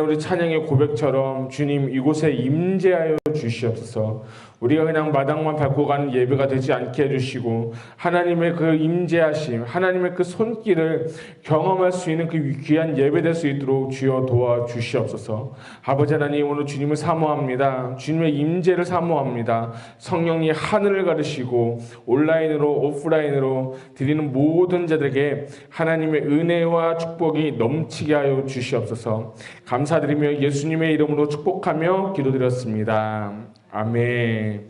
우리 찬양의 고백처럼 주님 이곳에 임재하여 주시옵소서. 우리가 그냥 마당만 밟고 가는 예배가 되지 않게 해주시고 하나님의 그 임재하심, 하나님의 그 손길을 경험할 수 있는 그 귀한 예배 될 수 있도록 주여 도와주시옵소서. 아버지 하나님, 오늘 주님을 사모합니다. 주님의 임재를 사모합니다. 성령이 하늘을 가르시고 온라인으로 오프라인으로 드리는 모든 자들에게 하나님의 은혜와 축복이 넘치게 하여 주시옵소서. 감사드리며 예수님의 이름으로 축복하며 기도드렸습니다. 아멘.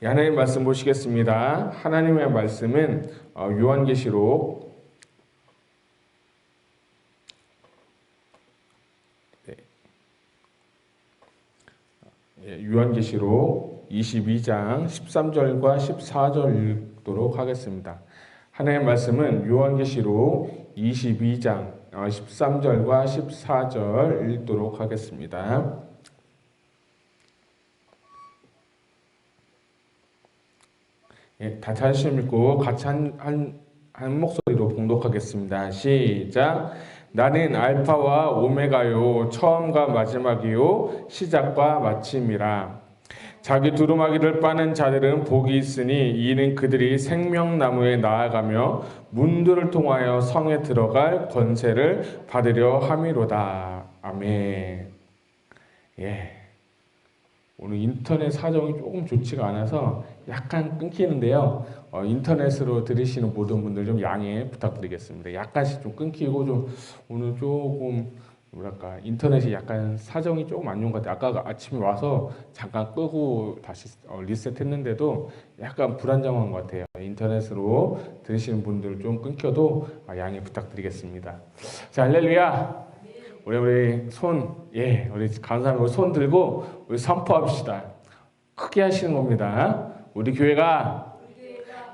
하나님의 말씀 보시겠습니다. 하나님의 말씀은 요한계시록 요한계시록 22장 13절과 14절 읽도록 하겠습니다. 하나님의 말씀은 요한계시록 22장 13절과 14절 읽도록 하겠습니다. 다 찾으시면 읽고 같이 한 목소리로 봉독하겠습니다. 시작. 나는 알파와 오메가요, 처음과 마지막이요, 시작과 마침이라. 자기 두루마기를 빠는 자들은 복이 있으니 이는 그들이 생명나무에 나아가며 문들을 통하여 성에 들어갈 권세를 받으려 함이로다. 아멘. 오늘 인터넷 사정이 조금 좋지가 않아서 약간 끊기는데요. 인터넷으로 들으시는 모든 분들 좀 양해 부탁드리겠습니다. 약간씩 좀 끊기고 좀 오늘 조금 뭐랄까 인터넷이 약간 사정이 조금 안 좋은 것 같아요. 아까 아침에 와서 잠깐 끄고 다시 리셋했는데도 약간 불안정한 것 같아요. 인터넷으로 들으시는 분들 좀 끊겨도 양해 부탁드리겠습니다. 자, 할렐루야. 우리 손, 우리 감사합니다. 우리 손 들고 우리 선포합시다. 크게 하시는 겁니다. 우리 교회가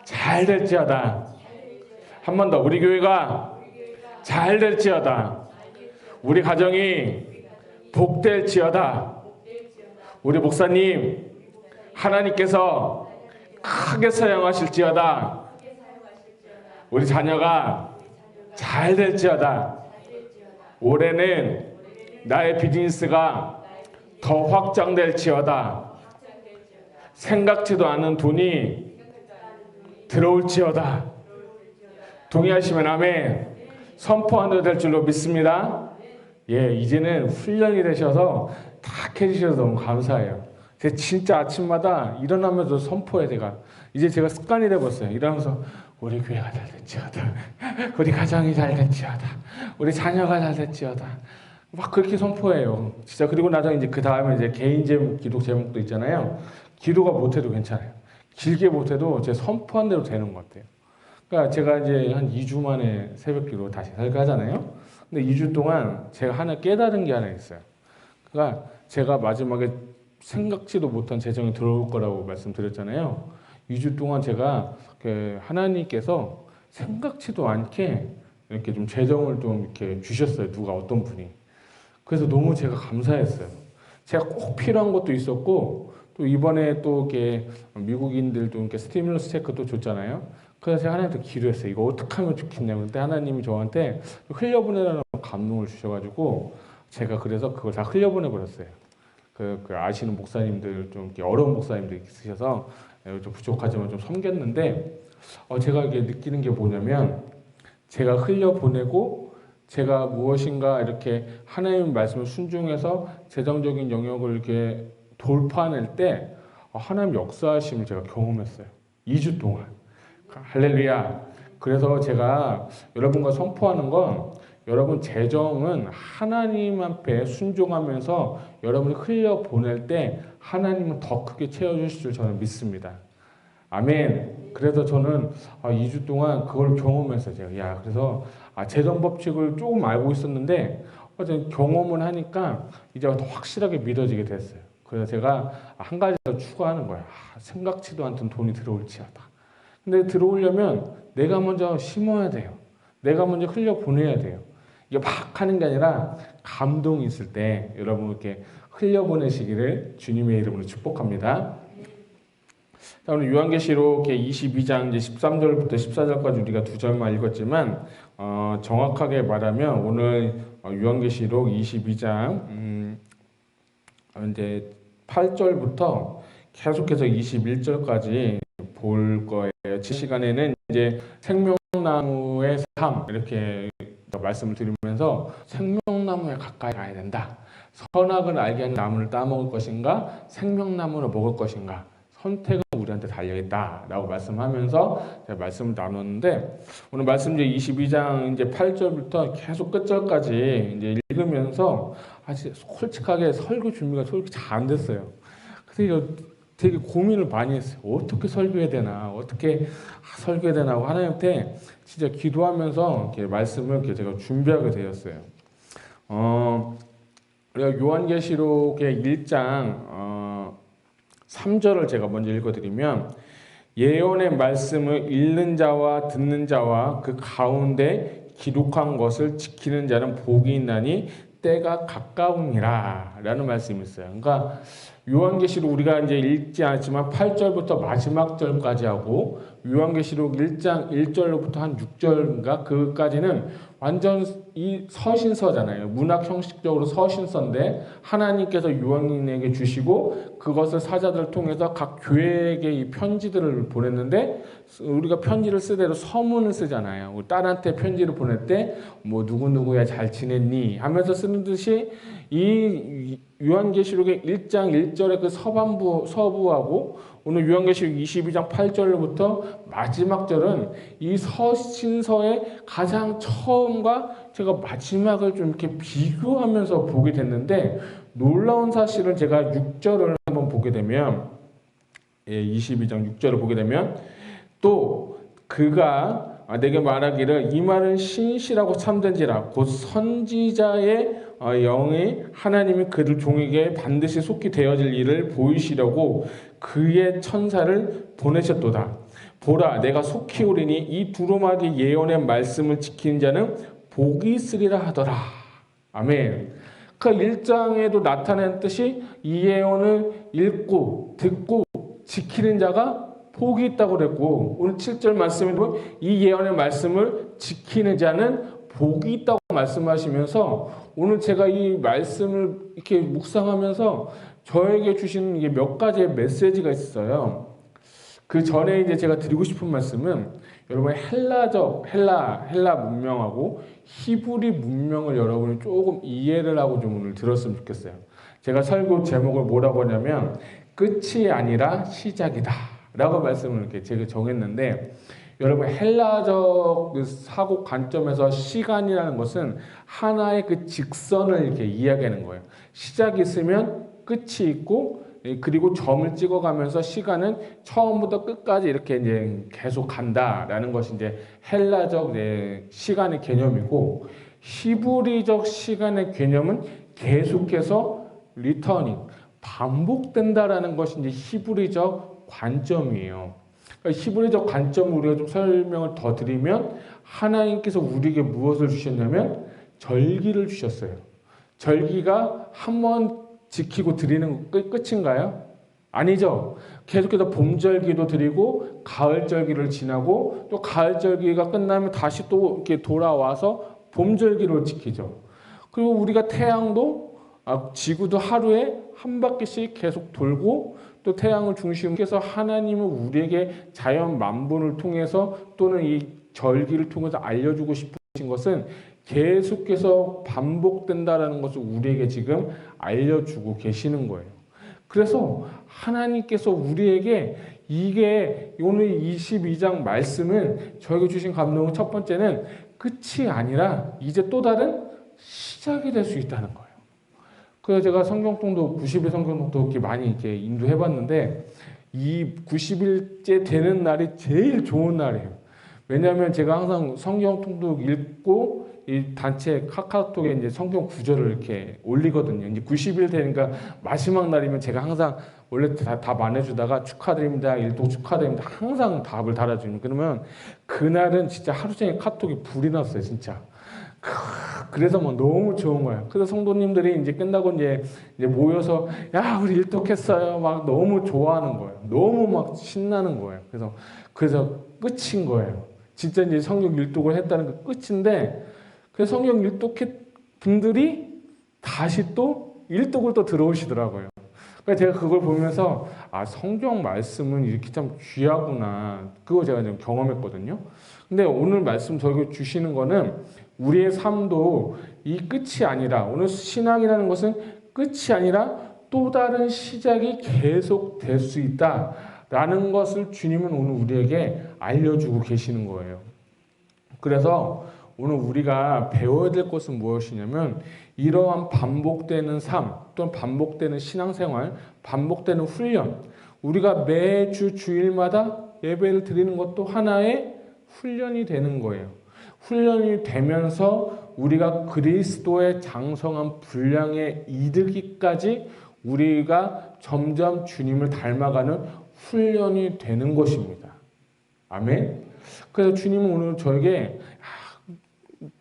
잘 될지어다. 한 번 더. 우리 교회가 잘 될지어다. 우리 가정이 복될지어다. 우리 목사님, 하나님께서 크게 사용하실지어다. 우리 자녀가 잘 될지어다. 올해는 나의 비즈니스가 더 확장될지어다. 생각지도 않은 돈이 들어올지어다. 동의하시면 아멘. 선포하는 될 줄로 믿습니다. 이제는 훈련이 되셔서 다 해주셔서 너무 감사해요. 제가 진짜 아침마다 일어나면서 선포해. 이제 제가 습관이 되었어요. 일어나면서 우리 교회가 잘 될지어다. 우리 가정이 잘 될지어다. 우리 자녀가 잘 될지어다. 막 그렇게 선포해요. 진짜. 그리고 나중에 이제 그 다음에 이제 개인 기도 제목도 있잖아요. 기도가 못해도 괜찮아요. 길게 못해도 제 선포한 대로 되는 것 같아요. 그러니까 제가 이제 한 2주 만에 새벽 기도 다시 설교하잖아요. 근데 2주 동안 제가 하나 깨달은 게 하나 있어요. 그러니까 제가 마지막에 생각지도 못한 재정이 들어올 거라고 말씀드렸잖아요. 2주 동안 제가 하나님께서 생각지도 않게 이렇게 좀 재정을 좀 이렇게 주셨어요. 누가 어떤 분이. 그래서 너무 제가 감사했어요. 제가 꼭 필요한 것도 있었고 또 이번에 또 이렇게 미국인들도 이렇게 스티뮬러스 체크도 줬잖아요. 그래서 제가 하나님한테 기도했어요. 이거 어떻게 하면 좋겠냐고. 근데 하나님이 저한테 흘려보내라는 감동을 주셔가지고 제가 그래서 그걸 다 흘려보내버렸어요. 그 아시는 목사님들 좀 이렇게 어려운 목사님들 있으셔서 좀 부족하지만 좀 섬겼는데 제가 이게 느끼는 게 뭐냐면 제가 흘려보내고 제가 무엇인가 이렇게 하나님의 말씀을 순종해서 재정적인 영역을 이렇게 돌파해낼 때 하나님 역사하심을 제가 경험했어요. 2주 동안. 할렐루야. 그래서 제가 여러분과 선포하는 건 여러분 재정은 하나님 앞에 순종하면서 여러분이 흘려보낼 때 하나님은 더 크게 채워주실 줄 저는 믿습니다. 아멘. 그래서 저는 2주 동안 그걸 경험했어요. 제가 그래서 재정 법칙을 조금 알고 있었는데 경험을 하니까 이제 더 확실하게 믿어지게 됐어요. 그래서 제가 한 가지 더 추가하는 거예요. 생각지도 않던 돈이 들어올지어다. 근데 들어오려면 내가 먼저 심어야 돼요. 내가 먼저 흘려보내야 돼요. 이게 막 하는 게 아니라 감동이 있을 때 여러분 이렇게 흘려보내시기를 주님의 이름으로 축복합니다. 자, 오늘 요한계시록 22장 이제 13절부터 14절까지 우리가 두 절만 읽었지만 정확하게 말하면 오늘 요한계시록 22장 이제 8절부터 계속해서 21절까지 볼 거예요. 이 시간에는 이제 생명나무의 삶 이렇게 말씀을 드리면서 생명나무에 가까이 가야 된다. 선악을 알게 하는 나무를 따먹을 것인가, 생명나무를 먹을 것인가. 선택은 우리한테 달려있다라고 말씀하면서 제가 말씀을 나눴는데, 오늘 말씀 이제 22장 이제 8절부터 계속 끝절까지 이제 읽으면서 아직 솔직하게 설교 준비가 솔직히 잘 안 됐어요. 그래서 되게 고민을 많이 했어요. 어떻게 설교해야 되나, 어떻게 설교해야 되나 하고 하나님한테 진짜 기도하면서 이렇게 말씀을 이렇게 제가 준비하게 되었어요. 우리가 요한계시록의 1장 3절을 제가 먼저 읽어드리면, 예언의 말씀을 읽는 자와 듣는 자와 그 가운데 기록한 것을 지키는 자는 복이 있나니 때가 가까우니라 라는 말씀이 있어요. 그러니까 요한계시록 우리가 이제 읽지 않았지만 8절부터 마지막 절까지 하고, 요한계시록 1장 1절로부터 한 6절인가 그까지는 완전 이 서신서잖아요. 문학 형식적으로 서신서인데 하나님께서 요한에게 주시고 그것을 사자들을 통해서 각 교회에게 이 편지들을 보냈는데, 우리가 편지를 쓰대로 서문을 쓰잖아요. 우리 딸한테 편지를 보낼 때 뭐 누구누구야 잘 지냈니 하면서 쓰는 듯이 이 요한계시록의 1장 1절의 그 서부하고 오늘 요한계시록 22장 8절부터 마지막 절은 이 서신서의 가장 처음과 제가 마지막을 좀 이렇게 비교하면서 보게 됐는데, 놀라운 사실은 제가 6절을 한번 보게 되면, 22장 6절을 보게 되면, 또 그가 내게 말하기를 이 말은 신실하고 참된지라 곧 선지자의 영이 하나님이 그들 종에게 반드시 속히 되어질 일을 보이시려고 그의 천사를 보내셨도다. 보라, 내가 속히 오리니 이 두루마기 예언의 말씀을 지키는 자는 복이 있으리라 하더라. 아멘. 그 1장에도 나타낸 뜻이 이 예언을 읽고 듣고 지키는 자가 복이 있다고 그랬고, 오늘 7절 말씀에도 이 예언의 말씀을 지키는 자는 복이 있다고 말씀하시면서, 오늘 제가 이 말씀을 이렇게 묵상하면서 저에게 주신 이게 몇 가지의 메시지가 있어요. 그 전에 이제 제가 드리고 싶은 말씀은, 여러분 헬라 문명하고 히브리 문명을 여러분이 조금 이해를 하고 좀 오늘 들었으면 좋겠어요. 제가 설교 제목을 뭐라고 하냐면 끝이 아니라 시작이다 라고 말씀을 이렇게 제가 정했는데, 여러분 헬라적 그 사고 관점에서 시간이라는 것은 하나의 그 직선을 이렇게 이야기하는 거예요. 시작이 있으면 끝이 있고, 그리고 점을 찍어가면서 시간은 처음부터 끝까지 이렇게 이제 계속 간다라는 것이 이제 헬라적 시간의 개념이고, 히브리적 시간의 개념은 계속해서 리터닝, 반복된다라는 것이 이제 히브리적 관점이에요. 그러니까 히브리적 관점을 우리가 좀 설명을 더 드리면, 하나님께서 우리에게 무엇을 주셨냐면 절기를 주셨어요. 절기가 한 번 지키고 드리는 끝인가요? 아니죠. 계속해서 봄절기도 드리고 가을절기를 지나고 또 가을절기가 끝나면 다시 또 이렇게 돌아와서 봄절기를 지키죠. 그리고 우리가 태양도 지구도 하루에 한 바퀴씩 계속 돌고, 또 태양을 중심으로 해서 하나님은 우리에게 자연 만분을 통해서 또는 이 절기를 통해서 알려주고 싶으신 것은 계속해서 반복된다라는 것을 우리에게 지금 알려주고 계시는 거예요. 그래서 하나님께서 우리에게 이게 오늘 22장 말씀은 저에게 주신 감동은 첫 번째는 끝이 아니라 이제 또 다른 시작이 될 수 있다는 거예요. 그래서 제가 성경통독 90일 성경통독 이렇게 많이 이렇게 인도해봤는데, 이 90일째 되는 날이 제일 좋은 날이에요. 왜냐하면 제가 항상 성경통독 읽고 이 단체 카카오톡에 이제 성경 구절을 이렇게 올리거든요. 이제 90일 되니까 마지막 날이면 제가 항상 원래 답 안 해주다가 축하드립니다, 일독 축하드립니다 항상 답을 달아주는. 그러면 그날은 진짜 하루 종일 카톡이 불이 났어요, 진짜. 그래서 뭐 너무 좋은 거예요. 그래서 성도님들이 이제 끝나고 이제 모여서 야 우리 일독했어요 막 너무 좋아하는 거예요. 너무 막 신나는 거예요. 그래서 끝인 거예요. 진짜 이제 성경 일독을 했다는 그 끝인데, 그 성경 일독 분들이 다시 또 일독을 또 들어오시더라고요. 그러니까 제가 그걸 보면서 성경 말씀은 이렇게 참 귀하구나. 그거 제가 좀 경험했거든요. 근데 오늘 말씀 저에게 주시는 거는 우리의 삶도 이 끝이 아니라, 오늘 신앙이라는 것은 끝이 아니라 또 다른 시작이 계속 될 수 있다라는 것을 주님은 오늘 우리에게 알려주고 계시는 거예요. 그래서 오늘 우리가 배워야 될 것은 무엇이냐면, 이러한 반복되는 삶 또는 반복되는 신앙생활, 반복되는 훈련, 우리가 매주 주일마다 예배를 드리는 것도 하나의 훈련이 되는 거예요. 훈련이 되면서 우리가 그리스도의 장성한 분량에 이르기까지 우리가 점점 주님을 닮아가는 훈련이 되는 것입니다. 아멘. 그래서 주님은 오늘 저에게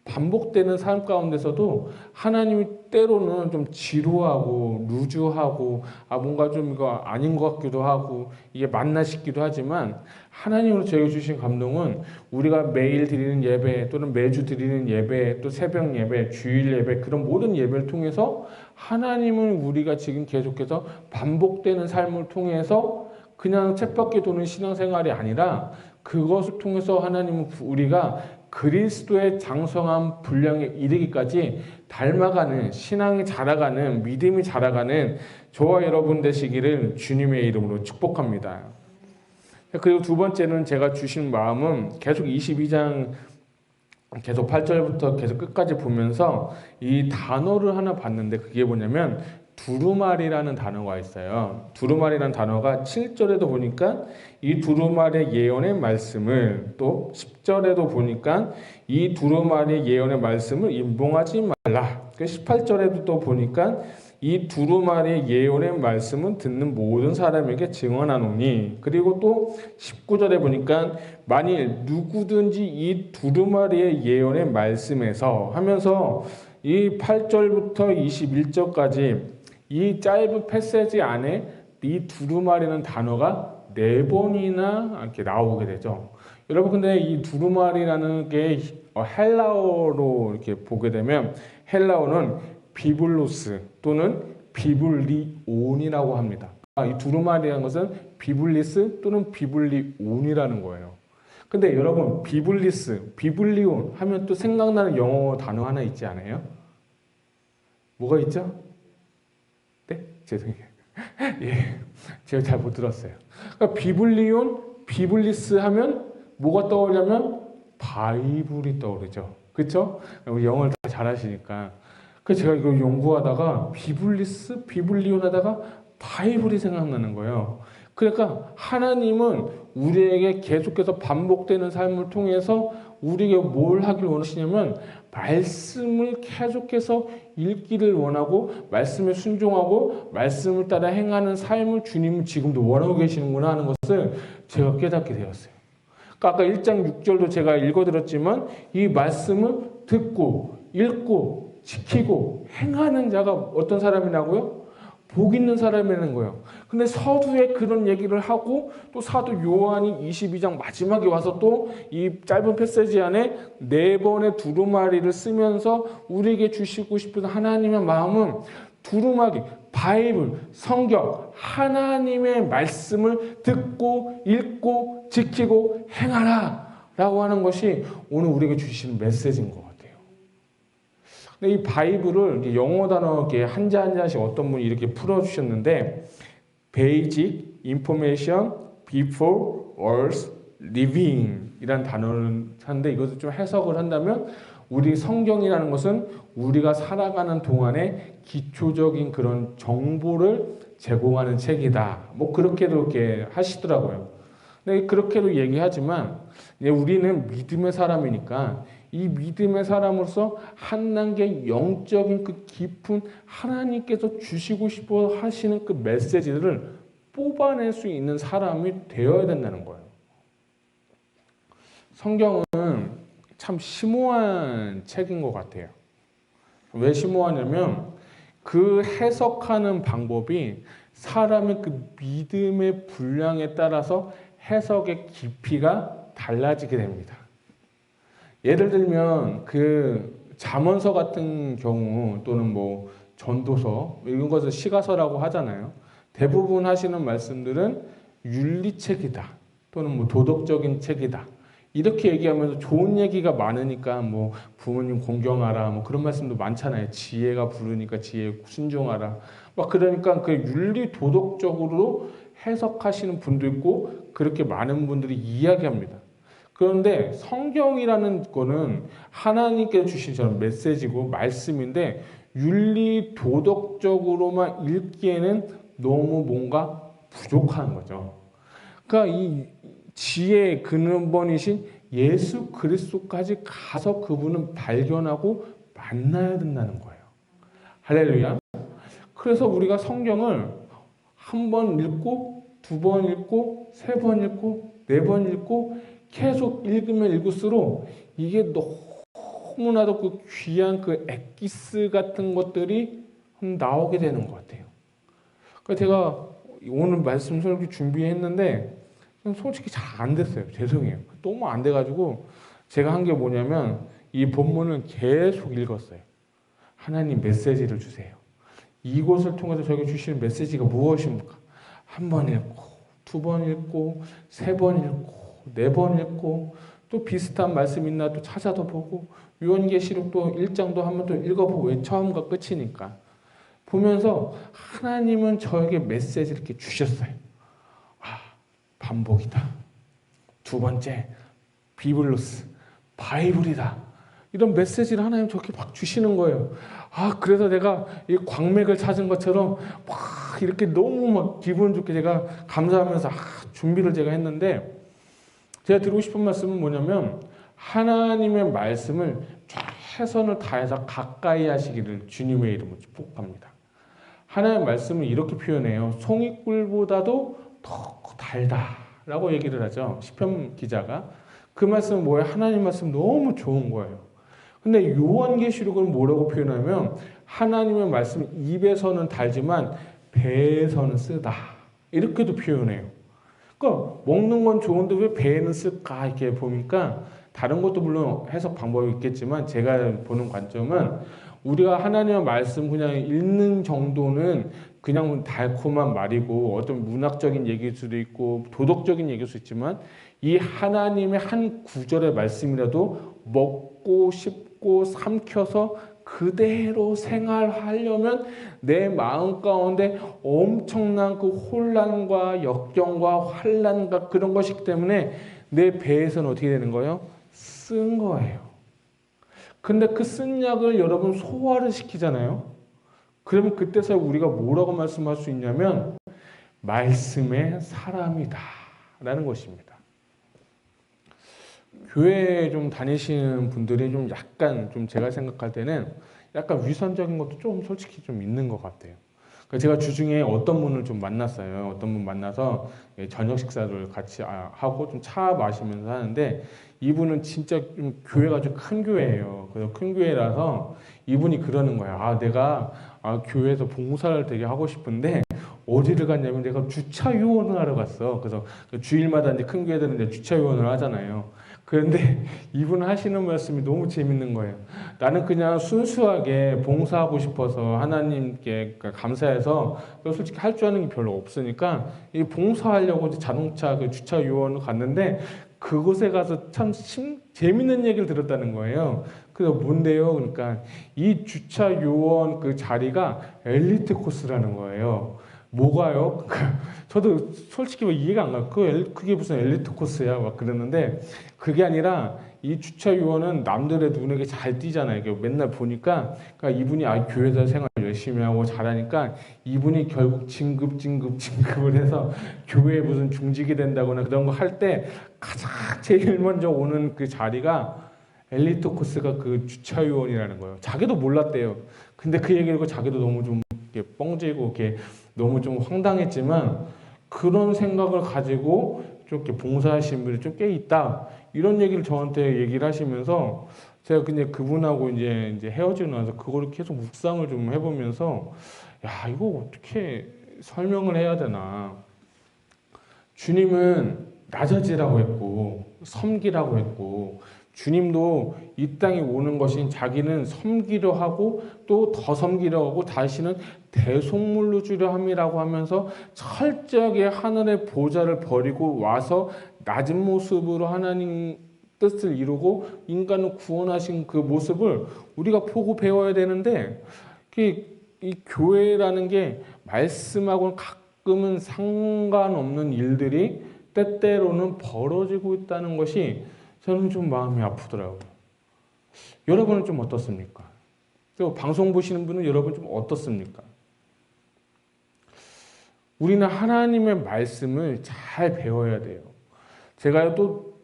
반복되는 삶 가운데서도 하나님이 때로는 좀 지루하고 루즈하고 뭔가 좀 이거 아닌 것 같기도 하고 이게 맞나 싶기도 하지만, 하나님으로 저에게 주신 감동은 우리가 매일 드리는 예배 또는 매주 드리는 예배, 또 새벽 예배, 주일 예배, 그런 모든 예배를 통해서 하나님은 우리가 지금 계속해서 반복되는 삶을 통해서 그냥 쳇바퀴 도는 신앙생활이 아니라, 그것을 통해서 하나님은 우리가 그리스도의 장성한 분량에 이르기까지 닮아가는, 신앙이 자라가는, 믿음이 자라가는 저와 여러분 되시기를 주님의 이름으로 축복합니다. 그리고 두 번째는 제가 주신 마음은 계속 22장 계속 8절부터 계속 끝까지 보면서 이 단어를 하나 봤는데, 그게 뭐냐면 두루마리라는 단어가 있어요. 두루마리라는 단어가 7절에도 보니까 이 두루마리의 예언의 말씀을, 또 10절에도 보니까 이 두루마리의 예언의 말씀을 임봉하지 말라. 18절에도 또 보니까 이 두루마리의 예언의 말씀은 듣는 모든 사람에게 증언하노니, 그리고 또 19절에 보니까 만일 누구든지 이 두루마리의 예언의 말씀에서 하면서 이 8절부터 21절까지 이 짧은 패세지 안에 이 두루마리는 단어가 4번이나 이렇게 나오게 되죠. 여러분, 근데 이 두루마리라는 게 헬라어로 이렇게 보게 되면, 헬라어는 비블로스 또는 비블리온이라고 합니다. 이 두루마리라는 것은 비블리스 또는 비블리온이라는 거예요. 근데 여러분, 비블리스, 비블리온 하면 또 생각나는 영어 단어 하나 있지 않아요? 뭐가 있죠? 네? 죄송해요. 예, 제가 잘 못 들었어요. 그러니까 비블리온, 비블리스 하면 뭐가 떠오르냐면 바이블이 떠오르죠. 그렇죠? 영어를 다 잘하시니까. 그래서 제가 이거 연구하다가 비블리스, 비블리온 하다가 바이블이 생각나는 거예요. 그러니까 하나님은 우리에게 계속해서 반복되는 삶을 통해서 우리에게 뭘 하길 원하시냐면, 말씀을 계속해서 읽기를 원하고, 말씀에 순종하고 말씀을 따라 행하는 삶을 주님은 지금도 원하고 계시는구나 하는 것을 제가 깨닫게 되었어요. 그러니까 아까 1장 6절도 제가 읽어드렸지만, 이 말씀을 듣고 읽고 지키고 행하는 자가 어떤 사람이라고요? 복 있는 사람이라는 거예요. 근데 서두에 그런 얘기를 하고, 또 사도 요한이 22장 마지막에 와서 또 이 짧은 패세지 안에 4번의 두루마리를 쓰면서 우리에게 주시고 싶은 하나님의 마음은 두루마리, 바이블, 성경, 하나님의 말씀을 듣고 읽고 지키고 행하라 라고 하는 것이 오늘 우리에게 주시는 메시지인 것 같아요. 근데 이 바이블을 영어 단어 이렇게 한자 한자씩 어떤 분이 이렇게 풀어주셨는데, Basic Information Before Earth Living 이라는 단어를 하는데, 이것을 좀 해석을 한다면, 우리 성경이라는 것은 우리가 살아가는 동안에 기초적인 그런 정보를 제공하는 책이다. 뭐 그렇게도 이렇게 하시더라고요. 근데 그렇게도 얘기하지만, 우리는 믿음의 사람이니까 이 믿음의 사람으로서 한 단계 영적인 그 깊은 하나님께서 주시고 싶어 하시는 그 메시지를 뽑아낼 수 있는 사람이 되어야 된다는 거예요. 성경은 참 심오한 책인 것 같아요. 왜 심오하냐면, 그 해석하는 방법이 사람의 그 믿음의 분량에 따라서 해석의 깊이가 달라지게 됩니다. 예를 들면 그 잠언서 같은 경우 또는 뭐 전도서 이런 것을 시가서라고 하잖아요. 대부분 하시는 말씀들은 윤리책이다 또는 뭐 도덕적인 책이다 이렇게 얘기하면서 좋은 얘기가 많으니까 뭐 부모님 공경하라 뭐 그런 말씀도 많잖아요. 지혜가 부르니까 지혜에 순종하라 막 그러니까 그 윤리 도덕적으로 해석하시는 분도 있고 그렇게 많은 분들이 이야기합니다. 그런데 성경이라는 거는 하나님께서 주신 저는 메시지고 말씀인데 윤리 도덕적으로만 읽기에는 너무 뭔가 부족한 거죠. 그러니까 이 지혜의 근원이신 예수 그리스도까지 가서 그분은 발견하고 만나야 된다는 거예요. 할렐루야. 그래서 우리가 성경을 한 번 읽고 두 번 읽고 세 번 읽고 네 번 읽고 계속 읽으면 읽을수록 이게 너무나도 그 귀한 그 엑기스 같은 것들이 나오게 되는 것 같아요. 그러니까 제가 오늘 말씀 설교 준비했는데 솔직히 잘 안 됐어요. 죄송해요. 너무 안 돼가지고 제가 한 게 뭐냐면 이 본문을 계속 읽었어요. 하나님 메시지를 주세요. 이곳을 통해서 저에게 주시는 메시지가 무엇입니까? 한 번 읽고 두 번 읽고 세 번 읽고 네 번 읽고 또 비슷한 말씀 있나 또 찾아도 보고 요한계시록도 1장도 한번 또 읽어보고 왜 처음과 끝이니까 보면서 하나님은 저에게 메시지를 이렇게 주셨어요. 아, 반복이다. 두 번째, 비블로스, 바이블이다. 이런 메시지를 하나님 저렇게 막 주시는 거예요. 아, 그래서 내가 이 광맥을 찾은 것처럼 막 이렇게 너무 막 기분 좋게 제가 감사하면서 준비를 제가 했는데 제가 드리고 싶은 말씀은 뭐냐면 하나님의 말씀을 최선을 다해서 가까이 하시기를 주님의 이름으로 축복합니다. 하나님의 말씀을 이렇게 표현해요. 송이꿀보다도 더 달다라고 얘기를 하죠. 시편 기자가. 그 말씀은 뭐예요? 하나님 말씀 너무 좋은 거예요. 근데 요한계시록은 뭐라고 표현하면 하나님의 말씀 입에서는 달지만 배에서는 쓰다. 이렇게도 표현해요. 그러니까 먹는 건 좋은데 왜 배에는 쓸까? 이렇게 보니까 다른 것도 물론 해석 방법이 있겠지만 제가 보는 관점은 우리가 하나님의 말씀 그냥 읽는 정도는 그냥 달콤한 말이고 어떤 문학적인 얘기일 수도 있고 도덕적인 얘기일 수 있지만 이 하나님의 한 구절의 말씀이라도 먹고 싶고 삼켜서 그대로 생활하려면 내 마음 가운데 엄청난 그 혼란과 역경과 환란과 그런 것이기 때문에 내 배에서는 어떻게 되는 거예요? 쓴 거예요. 근데 그 쓴 약을 여러분 소화를 시키잖아요. 그러면 그때서 우리가 뭐라고 말씀할 수 있냐면 말씀의 사람이다 라는 것입니다. 교회 좀 다니시는 분들이 좀 약간 좀 제가 생각할 때는 약간 위선적인 것도 좀 솔직히 좀 있는 것 같아요. 제가 주중에 어떤 분을 좀 만났어요. 어떤 분 만나서 저녁 식사를 같이 하고 좀 차 마시면서 하는데 이분은 진짜 좀 교회가 좀 큰 교회예요. 그래서 큰 교회라서 이분이 그러는 거야. 내가 교회에서 봉사를 되게 하고 싶은데 어디를 갔냐면 내가 주차 요원을 하러 갔어. 그래서 주일마다 이제 큰 교회들은 이제 주차 요원을 하잖아요. 그런데 이분 하시는 말씀이 너무 재밌는 거예요. 나는 그냥 순수하게 봉사하고 싶어서 하나님께 감사해서 솔직히 할 줄 아는 게 별로 없으니까 이 봉사하려고 자동차 그 주차 요원을 갔는데 그곳에 가서 참 재밌는 얘기를 들었다는 거예요. 그래서 뭔데요? 그러니까 이 주차 요원 그 자리가 엘리트 코스라는 거예요. 뭐가요? 저도 솔직히 이해가 안 가요. 그게 무슨 엘리트 코스야? 막 그러는데 그게 아니라 이 주차 요원은 남들의 눈에 잘 띄잖아요. 맨날 보니까 그러니까 이분이 교회에서 생활 열심히 하고 잘하니까 이분이 결국 진급을 해서 교회에 무슨 중직이 된다거나 그런 거 할 때 가장 제일 먼저 오는 그 자리가 엘리트 코스가 그 주차 요원이라는 거예요. 자기도 몰랐대요. 근데 그 얘기를 듣고 자기도 너무 좀 이렇게 뻥지고 이렇게 너무 좀 황당했지만 그런 생각을 가지고 좀 이렇게 봉사하시는 분이 좀 꽤 있다. 이런 얘기를 저한테 얘기를 하시면서 제가 그냥 그분하고 이제 헤어지고 나서 그거를 계속 묵상을 좀 해보면서 야, 이거 어떻게 설명을 해야 되나. 주님은 낮아지라고 했고 섬기라고 했고 주님도 이 땅에 오는 것이 자기는 섬기려 하고 또 더 섬기려 하고 다시는 대속물로 주려 함이라고 하면서 철저하게 하늘의 보좌를 버리고 와서 낮은 모습으로 하나님 뜻을 이루고 인간을 구원하신 그 모습을 우리가 보고 배워야 되는데, 이 교회라는 게 말씀하고는 가끔은 상관없는 일들이 때때로는 벌어지고 있다는 것이 저는 좀 마음이 아프더라고요. 여러분은 좀 어떻습니까? 또 방송 보시는 분은 여러분 좀 어떻습니까? 우리는 하나님의 말씀을 잘 배워야 돼요. 제가 좀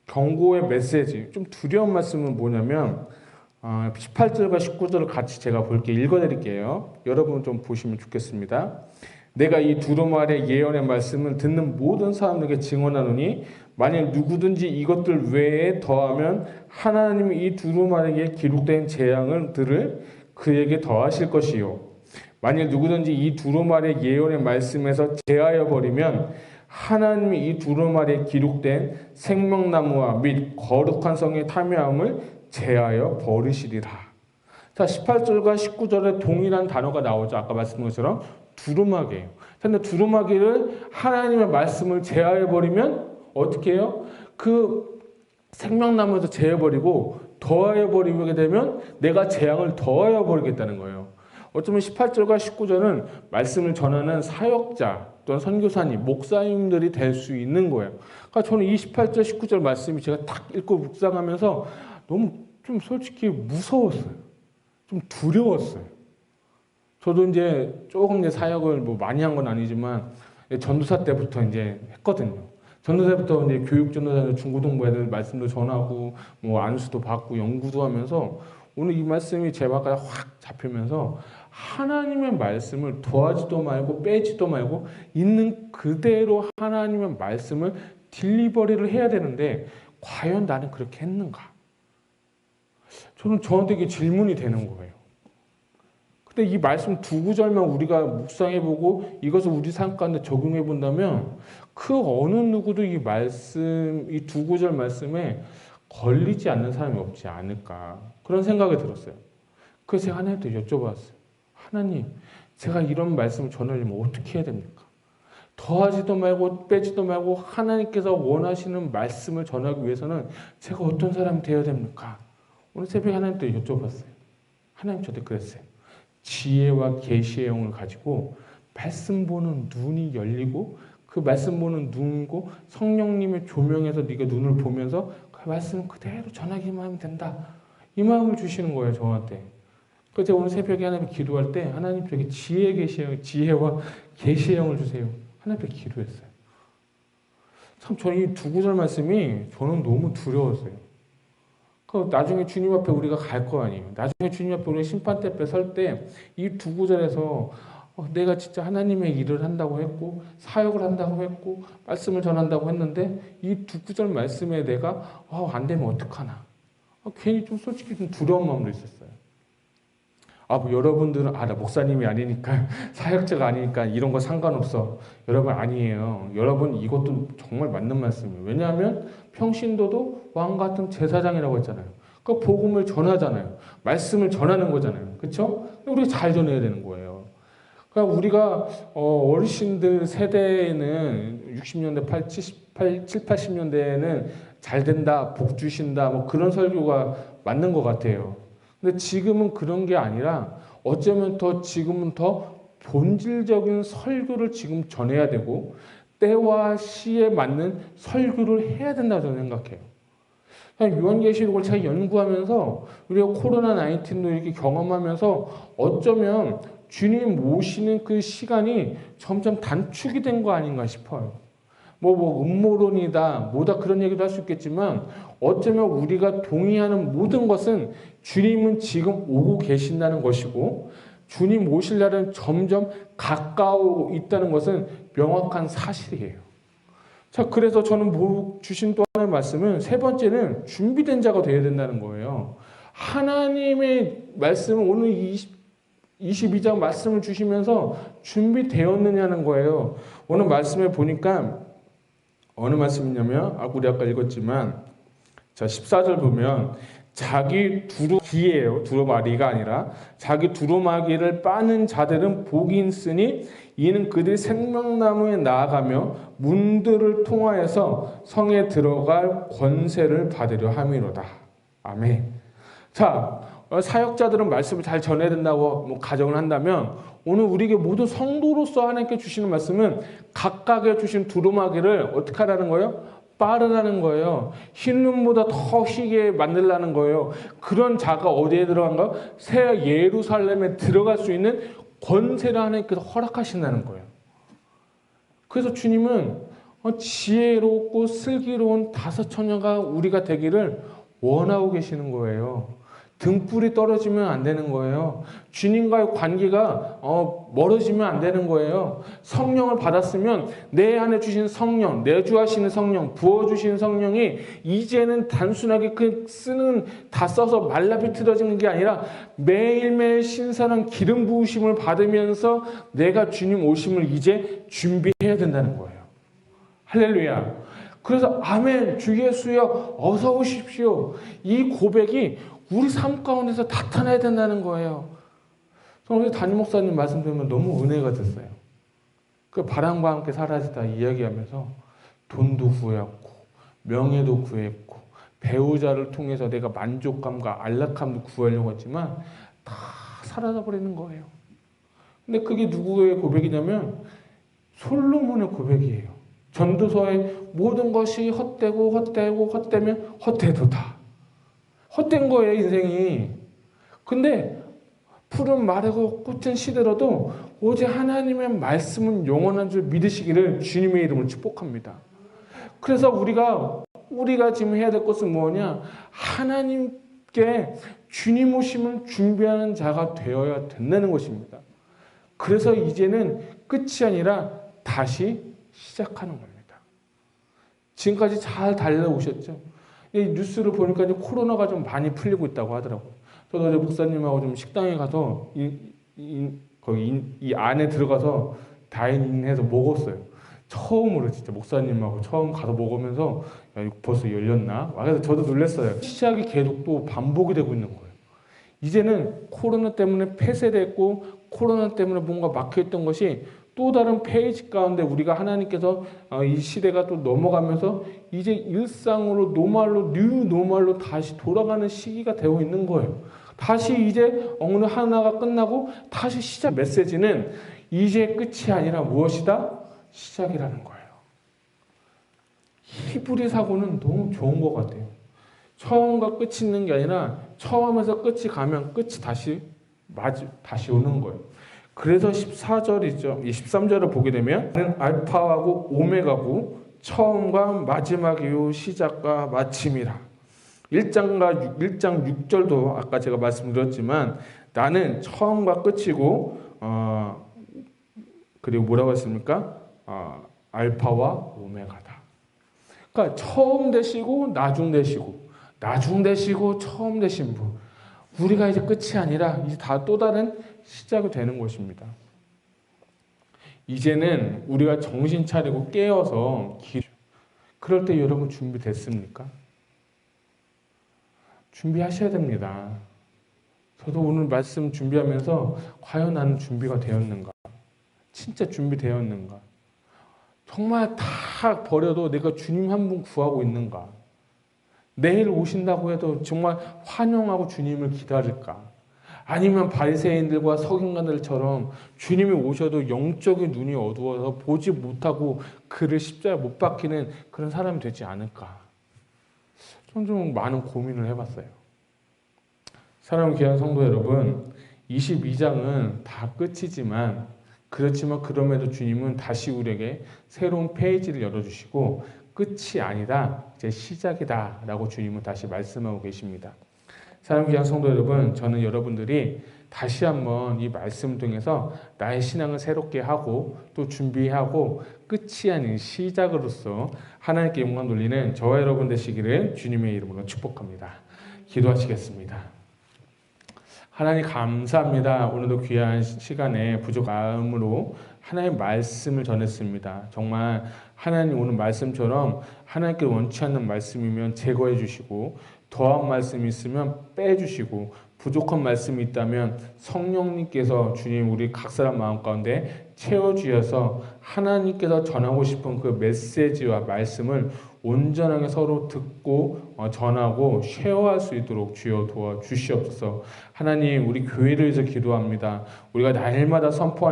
경고의 메시지, 좀 두려운 말씀은 뭐냐면 18절과 19절을 같이 제가 읽어드릴게요. 여러분 좀 보시면 좋겠습니다. 내가 이 두루마리의 예언의 말씀을 듣는 모든 사람에게 증언하노니 만일 누구든지 이것들 외에 더하면 하나님이 이 두루마리에 기록된 재앙을 들을 그에게 더하실 것이요. 만일 누구든지 이 두루마리의 예언의 말씀에서 제하여 버리면 하나님이 이 두루마리에 기록된 생명나무와 및 거룩한 성의 탐욕함을 제하여 버리시리라. 자, 18절과 19절에 동일한 단어가 나오죠. 아까 말씀드린 것처럼 두루마기예요. 근데 두루마기를 하나님의 말씀을 제하여 버리면 어떻게 해요? 그 생명나무에서 제해버리고 더하여 버리게 되면 내가 재앙을 더하여 버리겠다는 거예요. 어쩌면 18절과 19절은 말씀을 전하는 사역자 또는 선교사님, 목사님들이 될 수 있는 거예요. 그러니까 저는 이 18절, 19절 말씀이 제가 딱 읽고 묵상하면서 너무 좀 솔직히 무서웠어요. 좀 두려웠어요. 저도 이제 조금 사역을 많이 한 건 아니지만 전도사 때부터 이제 했거든요. 전도사 때부터 이제 교육 전도사 중고등부 애들 말씀도 전하고 안수도 받고 연구도 하면서 오늘 이 말씀이 제 마음에 확 잡히면서 하나님의 말씀을 더하지도 말고 빼지도 말고 있는 그대로 하나님의 말씀을 딜리버리를 해야 되는데 과연 나는 그렇게 했는가? 저한테 이게 질문이 되는 거예요. 근데 이 말씀 두 구절만 우리가 묵상해보고 이것을 우리 삶 가운데 적용해본다면 그 어느 누구도 이 두 구절 말씀에 걸리지 않는 사람이 없지 않을까 그런 생각이 들었어요. 그래서 제가 하나님께 여쭤봤어요. 하나님, 제가 이런 말씀을 전하려면 어떻게 해야 됩니까? 더하지도 말고 빼지도 말고 하나님께서 원하시는 말씀을 전하기 위해서는 제가 어떤 사람이 되어야 됩니까? 오늘 새벽에 하나님께 여쭤봤어요. 하나님 저한테 그랬어요. 지혜와 계시의 영을 가지고 말씀 보는 눈이 열리고 그 말씀 보는 눈이고 성령님의 조명에서 네가 눈을 보면서 그 말씀을 그대로 전하기만 하면 된다. 이 마음을 주시는 거예요, 저한테. 그래서 제가 오늘 새벽에 하나님 기도할 때 하나님 저에게 지혜와 계시의 영을 주세요. 하나님께 기도했어요. 참 저는 이 두 구절 말씀이 저는 너무 두려웠어요. 나중에 주님 앞에 우리가 갈 거 아니에요. 나중에 주님 앞에 우리가 심판대 앞에 설 때 이 두 구절에서 내가 진짜 하나님의 일을 한다고 했고 사역을 한다고 했고 말씀을 전한다고 했는데 이 두 구절 말씀에 내가 안 되면 어떡하나. 괜히 좀 솔직히 좀 두려운 마음도 있었어요. 여러분들은 나 목사님이 아니니까 사역자가 아니니까 이런 거 상관없어. 여러분 아니에요. 여러분 이것도 정말 맞는 말씀이에요. 왜냐하면 평신도도 왕 같은 제사장이라고 했잖아요. 그 복음을 전하잖아요. 말씀을 전하는 거잖아요. 그렇죠? 우리가 잘 전해야 되는 거예요. 그러니까 우리가 어르신들 세대에는 60년대, 7, 80년대에는 잘 된다, 복 주신다, 그런 설교가 맞는 것 같아요. 근데 지금은 그런 게 아니라 어쩌면 지금은 더 본질적인 설교를 지금 전해야 되고 때와 시에 맞는 설교를 해야 된다고 저는 생각해요. 요한계시록을 제가 연구하면서 우리가 코로나19도 이렇게 경험하면서 어쩌면 주님 모시는 그 시간이 점점 단축이 된 거 아닌가 싶어요. 음모론이다, 그런 얘기도 할 수 있겠지만 어쩌면 우리가 동의하는 모든 것은 주님은 지금 오고 계신다는 것이고 주님 오실 날은 점점 가까우고 있다는 것은 명확한 사실이에요. 자, 그래서 저는 주신 또 하나의 말씀은 세 번째는 준비된 자가 되어야 된다는 거예요. 하나님의 말씀은 오늘 22장 말씀을 주시면서 준비되었느냐는 거예요. 오늘 말씀에 보니까 어느 말씀이냐면 우리 아까 읽었지만 자 14절 보면 자기 두루마기예요. 두루마리가 아니라 자기 두루마기를 빠는 자들은 복이 있으니 이는 그들이 생명나무에 나아가며 문들을 통하여서 성에 들어갈 권세를 받으려 함이로다. 아멘. 자, 사역자들은 말씀을 잘 전해야 된다고 가정을 한다면 오늘 우리에게 모든 성도로서 하나님께 주시는 말씀은 각각의 주신 두루마기를 어떻게 하라는 거예요? 빠르라는 거예요. 흰 눈보다 더 희게 만들라는 거예요. 그런 자가 어디에 들어간가? 새 예루살렘에 들어갈 수 있는 권세를 하나님께서 허락하신다는 거예요. 그래서 주님은 지혜롭고 슬기로운 다섯 처녀가 우리가 되기를 원하고 계시는 거예요. 등불이 떨어지면 안 되는 거예요. 주님과의 관계가 멀어지면 안 되는 거예요. 성령을 받았으면 내 안에 주신 성령, 내주하시는 성령, 부어주신 성령이 이제는 단순하게 다 써서 말라비틀어지는 게 아니라 매일매일 신선한 기름 부으심을 받으면서 내가 주님 오심을 이제 준비해야 된다는 거예요. 할렐루야. 그래서 아멘, 주 예수여 어서 오십시오. 이 고백이 우리 삶 가운데서 나타나야 된다는 거예요. 저는 담임 목사님 말씀 들으면 너무 은혜가 됐어요. 그 바람과 함께 사라지다 이야기하면서 돈도 구했고 명예도 구했고 배우자를 통해서 내가 만족감과 안락함도 구하려고 했지만 다 사라져버리는 거예요. 근데 그게 누구의 고백이냐면 솔로몬의 고백이에요. 전도서의 모든 것이 헛되면 헛되도다. 헛된 거예요, 인생이. 근데 풀은 마르고 꽃은 시들어도 오직 하나님의 말씀은 영원한 줄 믿으시기를 주님의 이름으로 축복합니다. 그래서 우리가 지금 해야 될 것은 뭐냐? 하나님께 주님 오심을 준비하는 자가 되어야 된다는 것입니다. 그래서 이제는 끝이 아니라 다시 시작하는 겁니다. 지금까지 잘 달려오셨죠? 이 뉴스를 보니까 이제 코로나가 좀 많이 풀리고 있다고 하더라고요. 저도 어제 목사님하고 좀 식당에 가서 거기 이 안에 들어가서 다이닝해서 먹었어요. 처음으로 진짜 목사님하고 처음 가서 먹으면서 야, 이거 벌써 열렸나? 그래서 저도 놀랐어요. 시작이 계속 또 반복이 되고 있는 거예요. 이제는 코로나 때문에 폐쇄됐고 코로나 때문에 뭔가 막혀있던 것이 또 다른 페이지 가운데 우리가 하나님께서 이 시대가 또 넘어가면서 이제 일상으로 뉴 노멀로 다시 돌아가는 시기가 되고 있는 거예요. 다시 이제 어느 하나가 끝나고 다시 시작. 메시지는 이제 끝이 아니라 무엇이다? 시작이라는 거예요. 히브리 사고는 너무 좋은 것 같아요. 처음과 끝이 있는 게 아니라 처음에서 끝이 가면 끝이 다시 오는 거예요. 그래서 14절이죠. 이 13절을 보게 되면 알파하고 오메가고 처음과 마지막이요 시작과 마침이라. 1장 6절도 아까 제가 말씀드렸지만 나는 처음과 끝이고 그리고 뭐라고 했습니까? 알파와 오메가다. 그러니까 처음 되시고 나중 되시고 처음 되신 분. 우리가 이제 끝이 아니라 이제 다 또 다른 시작이 되는 것입니다. 이제는 우리가 정신 차리고 깨어서 그럴 때 여러분 준비됐습니까? 준비하셔야 됩니다. 저도 오늘 말씀 준비하면서 과연 나는 준비가 되었는가? 진짜 준비되었는가? 정말 다 버려도 내가 주님 한 분 구하고 있는가? 내일 오신다고 해도 정말 환영하고 주님을 기다릴까? 아니면 바리새인들과 서기관들처럼 주님이 오셔도 영적인 눈이 어두워서 보지 못하고 그를 십자가에 못 박히는 그런 사람이 되지 않을까? 좀 많은 고민을 해봤어요. 사랑하는 귀한 성도 여러분, 22장은 다 끝이지만 그렇지만 그럼에도 주님은 다시 우리에게 새로운 페이지를 열어주시고 끝이 아니다, 이제 시작이다 라고 주님은 다시 말씀하고 계십니다. 사랑하는 귀한 성도 여러분, 저는 여러분들이 다시 한번 이 말씀을 통해서 나의 신앙을 새롭게 하고 또 준비하고 끝이 아닌 시작으로서 하나님께 영광 돌리는 저와 여러분 되시기를 주님의 이름으로 축복합니다. 기도하시겠습니다. 하나님 감사합니다. 오늘도 귀한 시간에 부족함으로 하나님의 말씀을 전했습니다. 정말 하나님 오늘 말씀처럼 하나님께 원치 않는 말씀이면 제거해 주시고 더한 말씀이 있으면 빼주시고 부족한 말씀이 있다면 성령님께서 주님 우리 각 사람 마음 가운데 채워주셔서 하나님께서 전하고 싶은 그 메시지와 말씀을 온전하게 서로 듣고 전하고 쉐어할 수 있도록 주여 도와주시옵소서. 하나님 우리 교회를 위해서 기도합니다. 우리가 날마다 선포하는